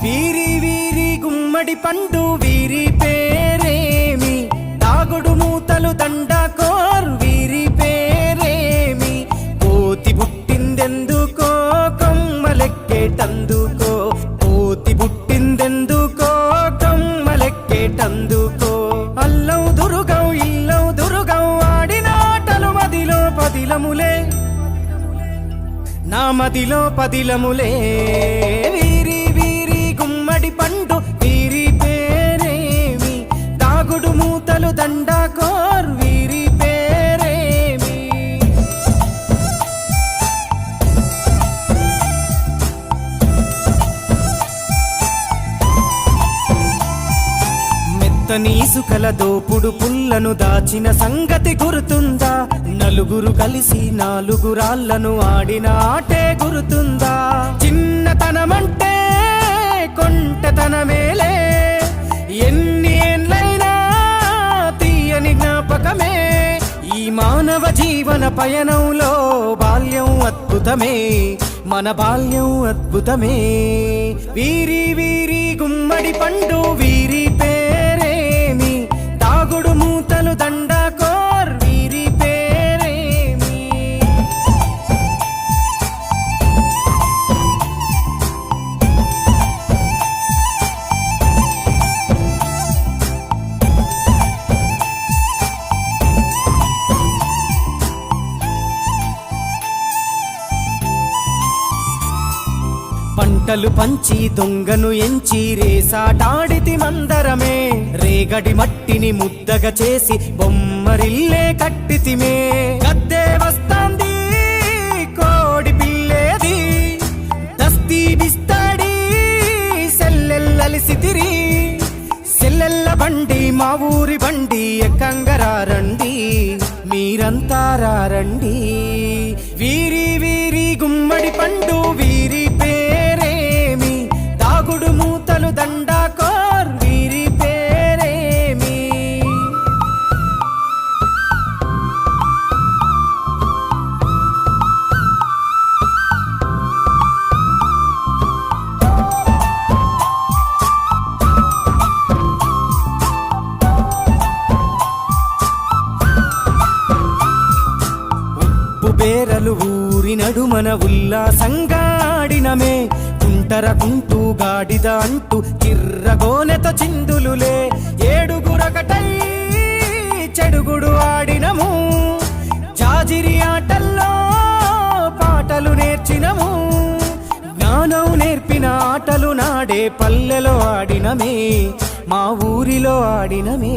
వీరి వీరి గుమ్మడి పండు వీరి పేరేమి, తాగుడు మూతలు దండాకోర్ వీరి పేరేమి, కోతి పుట్టిందెందుకో కొమ్మలెక్కేటందుకో, కోతి పుట్టిందెందుకో కొమ్మలెక్కేటందుకో, అల్లం దురుగం ఇల్లం దురుగం ఆడిన ఆటలు మదిలో పదిలములే, నా మదిలో పదిలములే. వీరి వీరి గుమ్మడి పండు వీరి పేరేమి, తాగుడు మూతలు దండాకోర్ వీరి పేరేమి. మెత్తని ఇసుకల దోపుడు పుల్లను దాచిన సంగతి గుర్తుందా, నలుగురు కలిసి నాలుగురాళ్లను ఆడిన ఆటే గుర్తుందా, చిన్నతనమంటే కొంటతనమేలే, ఎన్ని ఏండ్లైనా తీయని జ్ఞాపకమే, ఈ మానవ జీవన పయనంలో బాల్యం అద్భుతమే, మన బాల్యం అద్భుతమే. వీరి వీరి గుమ్మడి పండు వీరి పేరేమి, తాగుడు మూతలు దండాకోర్ వీరి పేరేమి. పంటలు పంచి దొంగను ఎంచి రేసాటాడితి మందరమే, రేగడి మట్టిని ముద్దగా చేసి బొమ్మరిల్లే కట్టితిమే, గద్దే వస్తాంది కోడి పిల్లేది, దస్తీ బిస్తాడి సెల్లెల్లలిసితిరి, సెల్లెల్ల బండి మా ఊరి బండి ఎక్కంగరారండి, మీరంతా రారండి. వీరి వీరి గుమ్మడి పండు వీరి పేరేమి, తాగుడు మూతలు దండాకోర్ వీరి పేరేమి. ఉప్పు బేరలు ఊరి నడుమన ఉల్లాసంగా ఆడినమే, కుంటరకుంటూ గాడిద అంటూ కిర్రగోనెతో చిందులులే, ఏడుగురకటై చెడుగుడు ఆడినము, జాజిరి ఆటల్లో పాటలు నేర్చినము, జ్ఞానం నేర్పిన ఆటలు నాడే పల్లెలో ఆడినమే, మా ఊరిలో ఆడినమే.